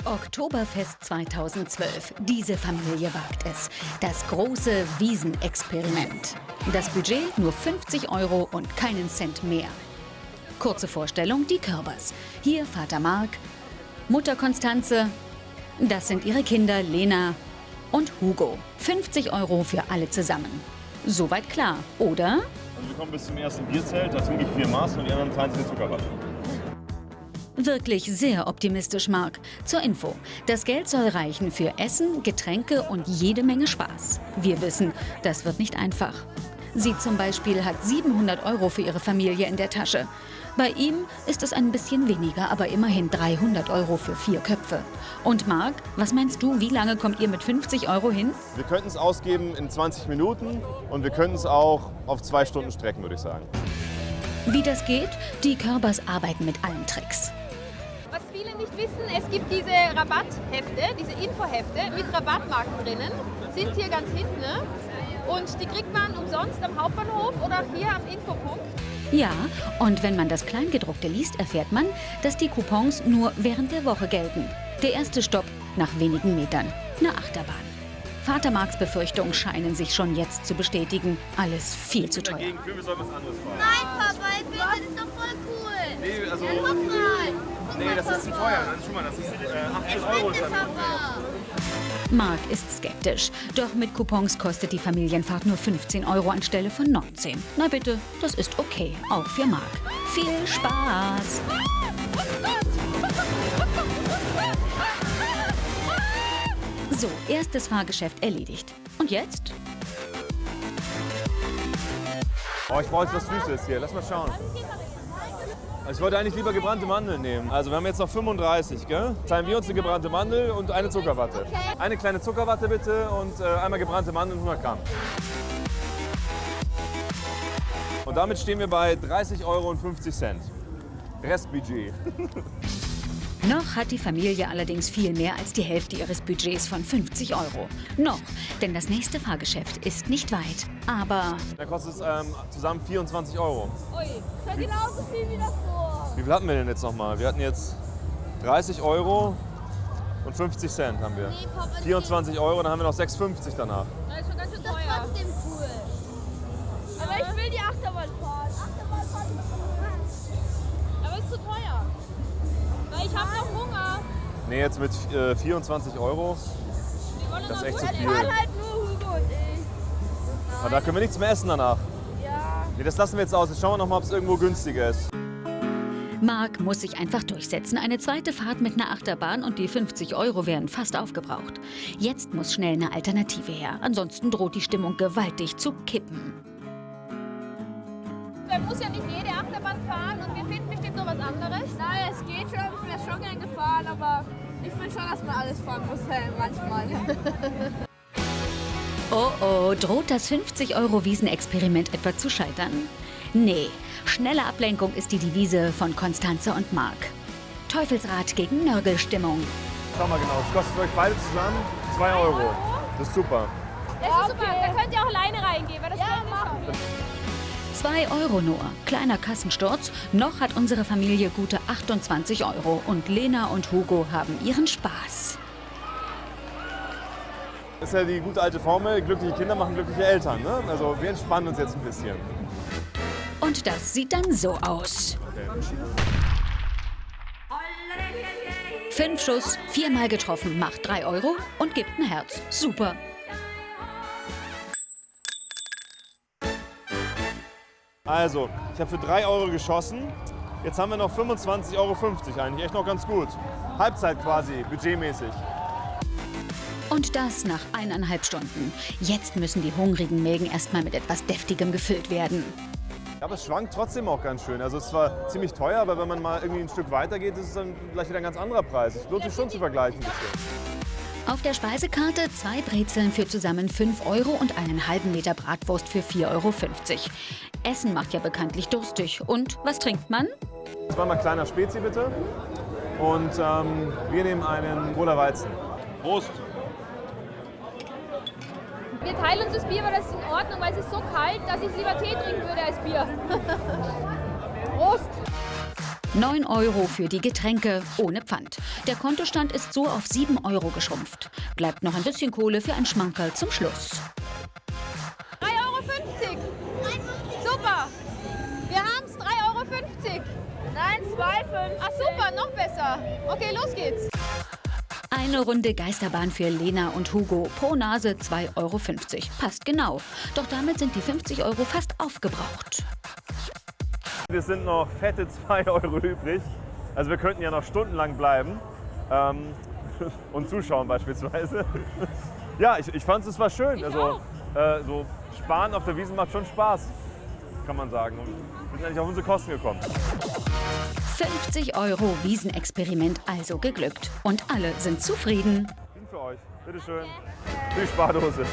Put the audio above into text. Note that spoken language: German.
Oktoberfest 2012. Diese Familie wagt es. Das große Wiesenexperiment. Das Budget nur 50 € und keinen Cent mehr. Kurze Vorstellung, die Körbers. Hier Vater Mark, Mutter Konstanze. Das sind ihre Kinder Lena und Hugo. 50 € für alle zusammen. Soweit klar, oder? Also wir kommen bis zum ersten Bierzelt, da trinke ich 4 Maß und die anderen teilen sich die Zuckerwatte. Wirklich sehr optimistisch, Mark. Zur Info, das Geld soll reichen für Essen, Getränke und jede Menge Spaß. Wir wissen, das wird nicht einfach. Sie zum Beispiel hat 700 € für ihre Familie in der Tasche. Bei ihm ist es ein bisschen weniger, aber immerhin 300 € für 4 Köpfe. Und Mark, was meinst du, wie lange kommt ihr mit 50 € hin? Wir könnten es ausgeben in 20 Minuten und wir könnten es auch auf 2 Stunden strecken, würde ich sagen. Wie das geht? Die Körbers arbeiten mit allen Tricks. Was viele nicht wissen, es gibt diese Rabatthefte, diese Infohefte mit Rabattmarken drinnen, sind hier ganz hinten. Ne? Und die kriegt man umsonst am Hauptbahnhof oder hier am Infopunkt. Ja, und wenn man das Kleingedruckte liest, erfährt man, dass die Coupons nur während der Woche gelten. Der erste Stopp nach wenigen Metern, eine Achterbahn. Vater Marks Befürchtungen scheinen sich schon jetzt zu bestätigen. Alles viel zu teuer. Dagegen fühlen wir sollen was anderes fahren. Nein, Papa, ich will, das ist doch voll cool. Nee, also, Guck mal. nee, das ist zu teuer. Schau mal, das ist 18 € ist das. Papa. Mark ist skeptisch. Doch mit Coupons kostet die Familienfahrt nur 15 € anstelle von 19. Na bitte, das ist okay, auch für Mark. Viel Spaß! So, erstes Fahrgeschäft erledigt. Und jetzt? Oh, ich brauche jetzt was Süßes hier. Lass mal schauen. Also ich wollte eigentlich lieber gebrannte Mandeln nehmen. Also wir haben jetzt noch 35, gell? Teilen wir uns eine gebrannte Mandel und eine Zuckerwatte. Eine kleine Zuckerwatte bitte und einmal gebrannte Mandeln 100 Gramm. Und damit stehen wir bei 30,50 € Restbudget. Noch hat die Familie allerdings viel mehr als die Hälfte ihres Budgets von 50 €. Noch, denn das nächste Fahrgeschäft ist nicht weit. Aber Dann kostet es zusammen 24 €. Ui, schon genauso viel wie davor. Wie viel hatten wir denn jetzt nochmal? Wir hatten jetzt 30 € und 50 Cent haben wir. Nee, Papa, 24 €, dann haben wir noch 6,50 danach. Das ist schon ganz schön das ist teuer. trotzdem cool. Aber ich will die Achterbahn fahren. Achterbahn fahren. Aber ist zu teuer. Weil ich habe noch Hunger. Nee, jetzt mit 24 €. Wir wollen Das ist noch echt zu gut viel. essen. Halt nur Hugo und ich. Aber da können wir nichts mehr essen danach. Ja. Nee, das lassen wir jetzt aus. Jetzt schauen wir noch mal, ob es irgendwo günstiger ist. Mark muss sich einfach durchsetzen. Eine zweite Fahrt mit einer Achterbahn und die 50 € werden fast aufgebraucht. Jetzt muss schnell eine Alternative her. Ansonsten droht die Stimmung gewaltig zu kippen. Man muss ja nicht jede Achterbahn fahren und wir finden bestimmt noch was anderes. Nein, es geht schon, ich wäre schon gern gefahren, aber ich finde schon, dass man alles fahren muss, manchmal. Oh oh, droht das 50 € Wiesenexperiment etwa zu scheitern? Nee, schnelle Ablenkung ist die Devise von Konstanze und Mark. Teufelsrad gegen Nörgelstimmung. Schau mal genau, es kostet euch beide zusammen 2 €. Das ist super. Das ist super. Da könnt ihr auch alleine reingehen, weil das ja, machen. 2 € nur. Kleiner Kassensturz. Noch hat unsere Familie gute 28 € und Lena und Hugo haben ihren Spaß. Das ist ja die gute alte Formel, glückliche Kinder machen glückliche Eltern. Ne? Also wir entspannen uns jetzt ein bisschen. Und das sieht dann so aus. 5 Schuss, 4-mal getroffen, macht 3 € und gibt ein Herz. Super. Also, ich habe für 3 € geschossen. Jetzt haben wir noch 25,50 € eigentlich. Echt noch ganz gut. Halbzeit quasi, budgetmäßig. Und das nach 1,5 Stunden. Jetzt müssen die hungrigen Mägen erstmal mit etwas Deftigem gefüllt werden. Aber es schwankt trotzdem auch ganz schön. Also es ist zwar ziemlich teuer, aber wenn man mal irgendwie ein Stück weiter geht, ist es dann gleich wieder ein ganz anderer Preis. Es lohnt sich schon zu vergleichen. Ein bisschen. Auf der Speisekarte 2 Brezeln für zusammen 5 € und einen halben Meter Bratwurst für 4,50 €. Essen macht ja bekanntlich durstig. Und was trinkt man? Zweimal kleiner Spezi bitte. Und wir nehmen einen Cola Weizen. Prost! Wir teilen uns das Bier, weil das ist in Ordnung, weil es ist so kalt, dass ich lieber Tee trinken würde als Bier. Prost! 9 Euro für die Getränke ohne Pfand. Der Kontostand ist so auf 7 Euro geschrumpft. Bleibt noch ein bisschen Kohle für ein Schmankerl zum Schluss. 3,50 Euro. Super. Wir haben es. 3,50 Euro. Nein, 2,50. Ach super, noch besser. Okay, los geht's. Eine Runde Geisterbahn für Lena und Hugo. Pro Nase 2,50 Euro. Passt genau. Doch damit sind die 50 Euro fast aufgebraucht. Es sind noch fette 2 Euro übrig. Also wir könnten ja noch stundenlang bleiben und zuschauen beispielsweise. Ja, ich fand es war schön. Also so Sparen auf der Wiesn macht schon Spaß, kann man sagen. Und wir sind eigentlich auf unsere Kosten gekommen. 50 Euro Wiesenexperiment also geglückt. Und alle sind zufrieden. Für euch. Bitteschön. Für die Spardose.